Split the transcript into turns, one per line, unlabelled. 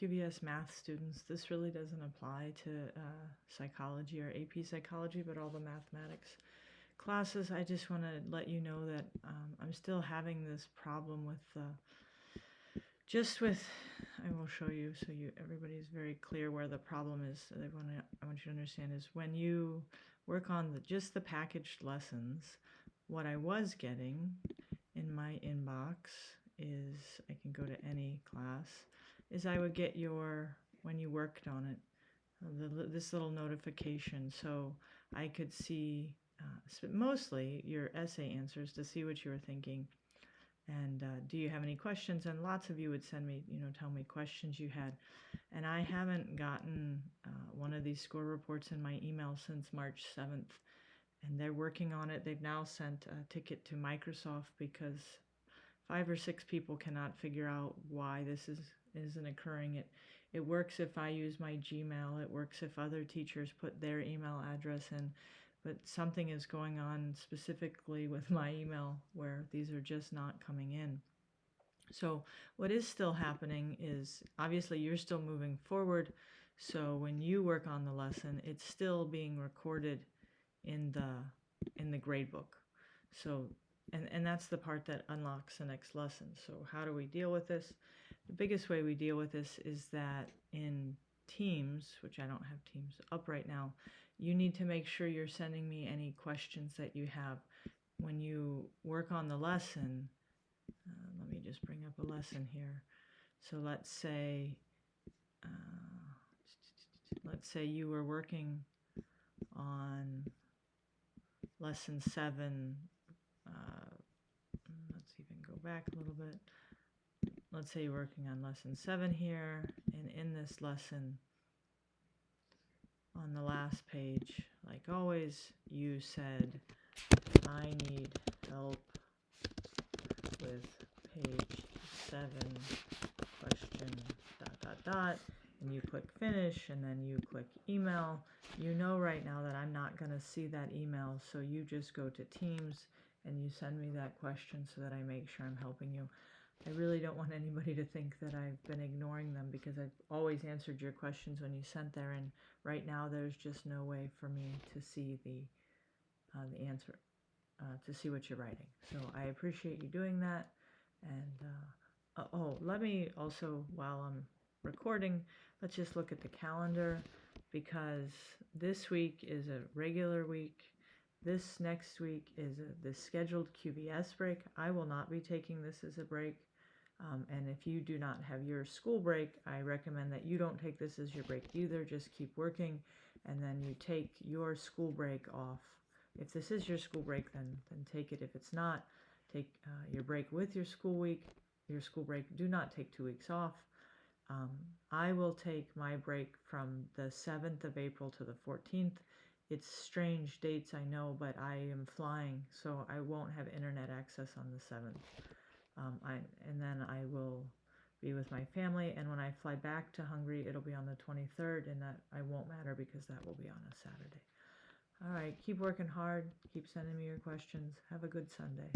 QVS math students, this really doesn't apply to psychology or AP psychology, but all the mathematics classes. I just want to let you know that I'm still having this problem with I will show you so everybody's very clear where the problem is. I want you to understand is when you work on just the packaged lessons, what I was getting in my inbox is, I can go to any class, is I would get when you worked on it, this little notification, so I could see mostly your essay answers to see what you were thinking. And do you have any questions? And lots of you would send me, tell me questions you had. And I haven't gotten one of these score reports in my email since March 7th. And they're working on it. They've now sent a ticket to Microsoft because 5 or 6 people cannot figure out why this isn't occurring. It works if I use my Gmail. It works if other teachers put their email address in. But something is going on specifically with my email where these are just not coming in. So what is still happening is, obviously you're still moving forward. So when you work on the lesson, it's still being recorded in the gradebook. So, and that's the part that unlocks the next lesson. So how do we deal with this? The biggest way we deal with this is that in Teams, which I don't have Teams up right now, you need to make sure you're sending me any questions that you have. When you work on the lesson, let me just bring up a lesson here. So let's say you were working on lesson 7. Let's even go back a little bit. Let's say you're working on lesson 7 here, and in this lesson, on the last page, like always, you said, I need help with page 7, question, ... and you click finish, and then you click email. You know right now that I'm not going to see that email, so you just go to Teams and you send me that question so that I make sure I'm helping you. I really don't want anybody to think that I've been ignoring them, because I've always answered your questions when you sent there, and right now there's just no way for me to see the answer, to see what you're writing. So I appreciate you doing that. And let me also, while I'm recording, let's just look at the calendar, because this week is a regular week. This next week is the scheduled QVS break. I will not be taking this as a break. And if you do not have your school break, I recommend that you don't take this as your break either. Just keep working, and then you take your school break off. If this is your school break, then take it. If it's not, take your break with your school week, your school break. Do not take 2 weeks off. I will take my break from the 7th of April to the 14th. It's strange dates, I know, but I am flying, so I won't have internet access on the 7th. And then I will be with my family, and when I fly back to Hungary, it'll be on the 23rd, and that I won't matter because that will be on a Saturday. All right, keep working hard, keep sending me your questions. Have a good Sunday.